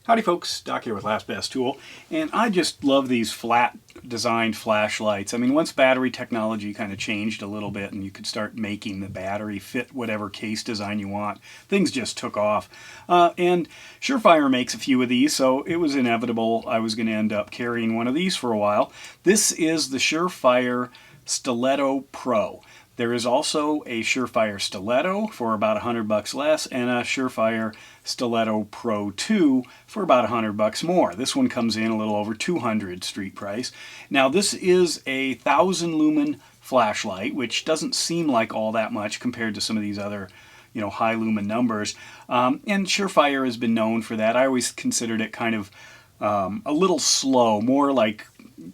Howdy folks, Doc here with Last Best Tool, and I just love these flat designed flashlights. I mean, once battery technology kind of changed a little bit and you could start making the battery fit whatever case design you want, things just took off. And Surefire makes a few of these, so it was inevitable I was going to end up carrying one of these for a while. This is the Surefire Stiletto Pro. There is also a Surefire Stiletto for about $100 less and a Surefire Stiletto Pro 2 for about $100 more. This one comes in a little over $200 street price. Now this is a 1000 lumen flashlight, which doesn't seem like all that much compared to some of these other high lumen numbers. And Surefire has been known for that. I always considered it kind of a little slow, more like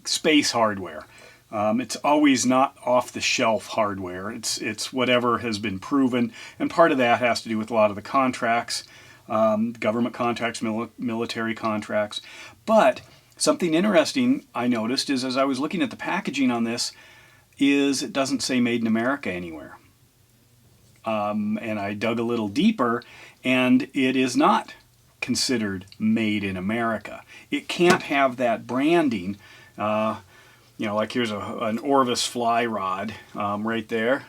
space hardware. It's always not off-the-shelf hardware. It's whatever has been proven, and part of that has to do with a lot of the contracts, government contracts, military contracts. But something interesting I noticed is as I was looking at the packaging on this, is it doesn't say Made in America anywhere. And I dug a little deeper, and it is not considered Made in America. It can't have that branding. Like here's an Orvis fly rod right there,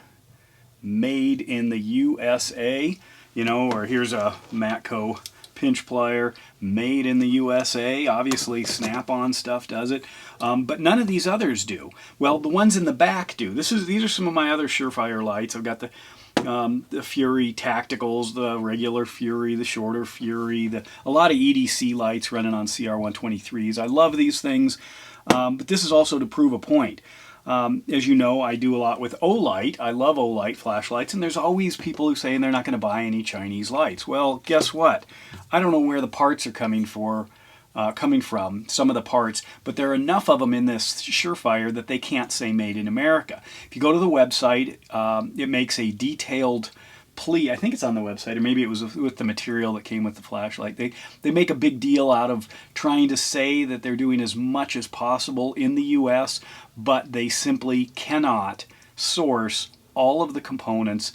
made in the USA, or here's a Matco pinch plier, made in the USA. Obviously Snap-on stuff does it, but none of these others do. Well, the ones in the back do. These are some of my other Surefire lights. I've got the Fury Tacticals, the regular Fury, the shorter Fury, a lot of EDC lights running on CR123s. I love these things. But this is also to prove a point. As you know, I do a lot with Olight. I love Olight flashlights, and there's always people who say they're not going to buy any Chinese lights. Well, guess what? I don't know where the parts are coming from, some of the parts, but there are enough of them in this Surefire that they can't say Made in America. If you go to the website, it makes a detailed plea. I think it's on the website, or maybe it was with the material that came with the flashlight. They make a big deal out of trying to say that they're doing as much as possible in the US, but they simply cannot source all of the components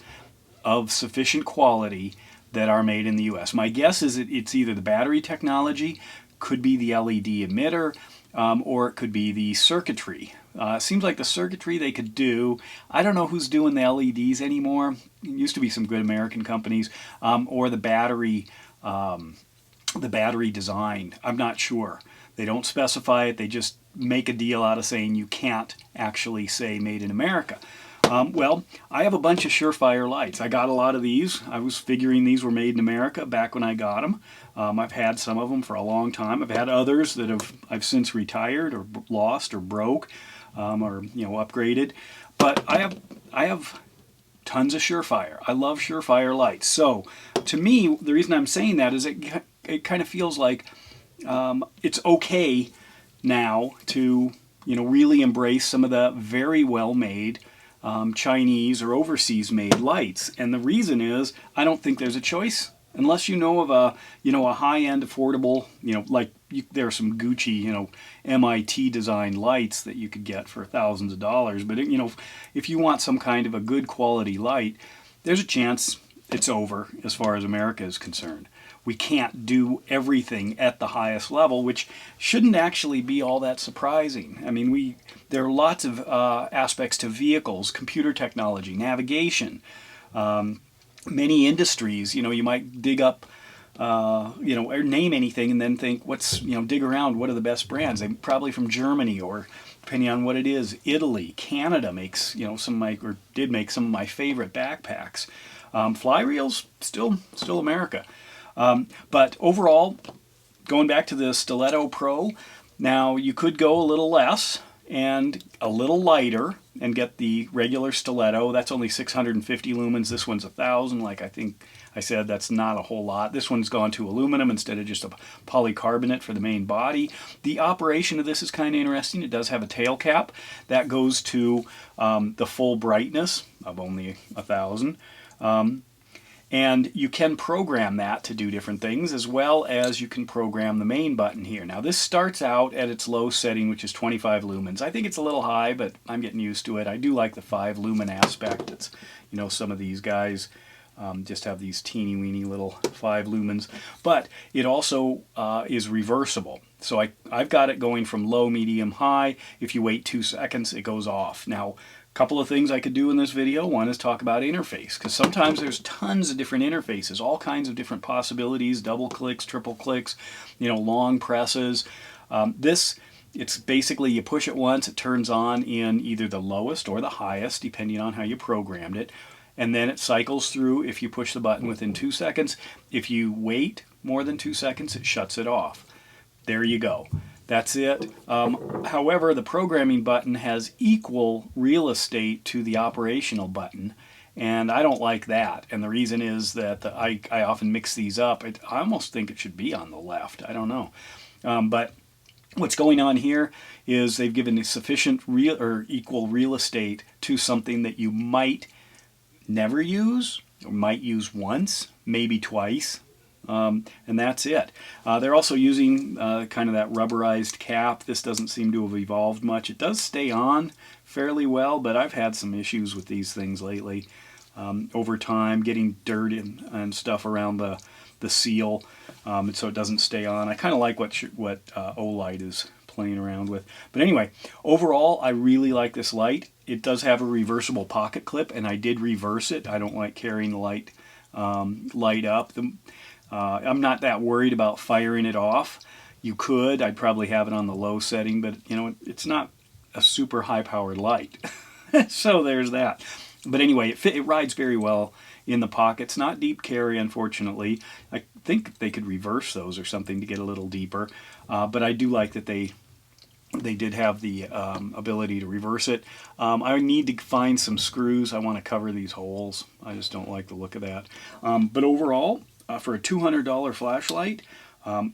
of sufficient quality that are made in the US. My guess is that it's either the battery technology, could be the LED emitter, or it could be the circuitry. Seems like the circuitry they could do. I don't know who's doing the LEDs anymore. It used to be some good American companies, or the battery design. I'm not sure. They don't specify it. They just make a deal out of saying you can't actually say Made in America. Well, I have a bunch of Surefire lights. I got a lot of these. I was figuring these were made in America back when I got them. I've had some of them for a long time. I've had others that I've since retired or lost or broke, or upgraded. But I have tons of Surefire. I love Surefire lights. So to me, the reason I'm saying that is it kind of feels like it's okay now to really embrace some of the very well made Chinese or overseas made lights. And the reason is I don't think there's a choice unless you know of a high-end affordable, there are some Gucci, MIT designed lights that you could get for thousands of dollars. But if you want some kind of a good quality light, there's a chance it's over as far as America is concerned. We can't do everything at the highest level, which shouldn't actually be all that surprising. I mean, there are lots of aspects to vehicles, computer technology, navigation, many industries. You might dig up, or name anything and then think, dig around, what are the best brands? They probably from Germany, or depending on what it is, Italy, Canada makes, did make some of my favorite backpacks. Fly reels, still America. But overall, going back to the Stiletto Pro, now you could go a little less and a little lighter and get the regular Stiletto. That's only 650 lumens. This one's 1,000. Like I think I said, that's not a whole lot. This one's gone to aluminum instead of just a polycarbonate for the main body. The operation of this is kind of interesting. It does have a tail cap. That goes to the full brightness of only 1,000. And you can program that to do different things, as well as you can program the main button here. Now this starts out at its low setting, which is 25 lumens. I think it's a little high, but I'm getting used to it. I do like the 5 lumen aspect. It's, some of these guys Just have these teeny weeny little 5 lumens, but it also is reversible. So I've got it going from low, medium, high. If you wait 2 seconds, it goes off. Now, a couple of things I could do in this video. One is talk about interface, because sometimes there's tons of different interfaces, all kinds of different possibilities, double clicks, triple clicks, long presses. It's basically you push it once, it turns on in either the lowest or the highest, depending on how you programmed it. And then it cycles through if you push the button within 2 seconds. If you wait more than 2 seconds, it shuts it off. There you go. That's it. However, the programming button has equal real estate to the operational button, and I don't like that. And the reason is that I often mix these up. I almost think it should be on the left. I don't know. But what's going on here is they've given sufficient equal real estate to something that you might never use, or might use once, maybe twice, and that's it. They're also using kind of that rubberized cap. This doesn't seem to have evolved much. It does stay on fairly well, but I've had some issues with these things lately. Over time, getting dirt and stuff around the seal, and so it doesn't stay on. I kind of like what Olight is playing around with. But anyway, overall, I really like this light. It does have a reversible pocket clip, and I did reverse it. I don't like carrying the light up. I'm not that worried about firing it off. You could. I'd probably have it on the low setting, but it's not a super high-powered light. So there's that. But anyway, it rides very well in the pocket. It's not deep carry, unfortunately. I think they could reverse those or something to get a little deeper. But I do like that they did have the ability to reverse it. I need to find some screws. I want to cover these holes. I just don't like the look of that. But overall, for a $200 flashlight,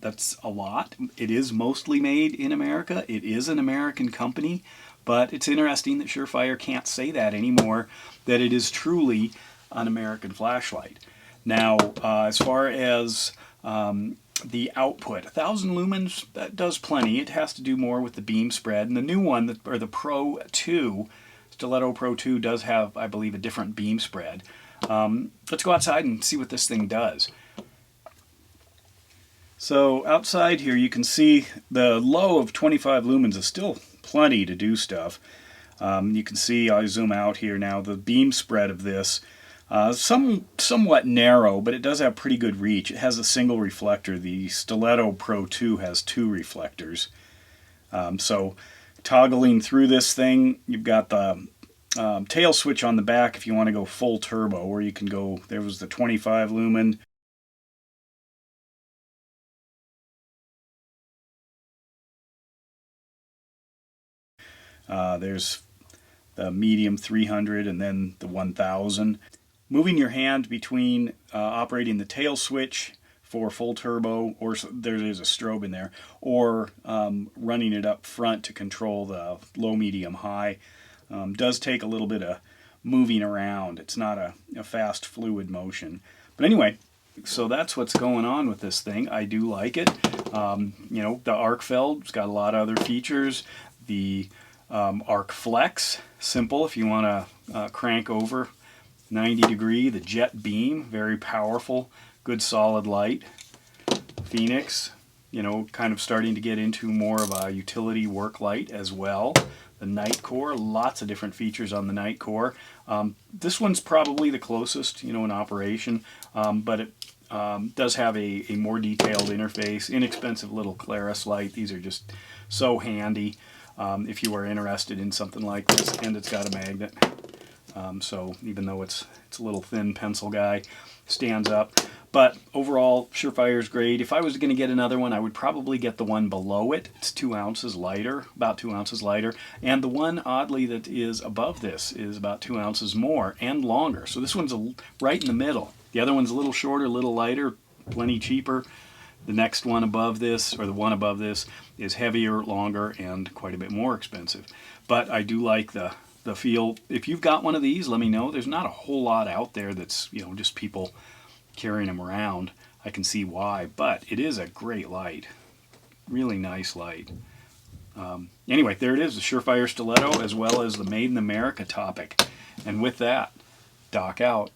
that's a lot. It is mostly made in America. It is an American company, but it's interesting that Surefire can't say that anymore, that it is truly an American flashlight. Now, as far as the output, 1,000 lumens, that does plenty. It has to do more with the beam spread. And the new one, or the Pro 2, Stiletto Pro 2, does have, I believe, a different beam spread. Let's go outside and see what this thing does. So outside here, you can see the low of 25 lumens is still plenty to do stuff. You can see, I'll zoom out here now, the beam spread of this. Somewhat narrow, but it does have pretty good reach. It has a single reflector. The Stiletto Pro 2 has 2 reflectors. So toggling through this thing, you've got the tail switch on the back if you want to go full turbo, or you can go, there was the 25 lumen. There's the medium 300 and then the 1000. Moving your hand between operating the tail switch for full turbo, or there is a strobe in there, or running it up front to control the low, medium, high, does take a little bit of moving around. It's not a fast, fluid motion. But anyway, so that's what's going on with this thing. I do like it. The arc feld's got a lot of other features. The arc flex, simple if you want to crank over 90 degree. The jet beam, very powerful, good solid light. Phoenix, kind of starting to get into more of a utility work light as well. The night core, lots of different features on the night core. This one's probably the closest, in operation, but it does have a more detailed interface. Inexpensive little Claris light. These are just so handy if you are interested in something like this, and it's got a magnet. So even though it's a little thin pencil guy, stands up. But overall, Surefire's great. If I was going to get another one, I would probably get the one below it. It's 2 ounces lighter, about 2 ounces lighter. And the one, oddly, that is above this is about 2 ounces more and longer. So this one's right in the middle. The other one's a little shorter, a little lighter, plenty cheaper. The next one above this, or the one above this, is heavier, longer, and quite a bit more expensive. But I do like the feel. If you've got one of these, let me know. There's not a whole lot out there that's, just people carrying them around. I can see why, but it is a great light. Really nice light. Anyway, there it is, the Surefire Stiletto, as well as the Made in America topic. And with that, Doc out.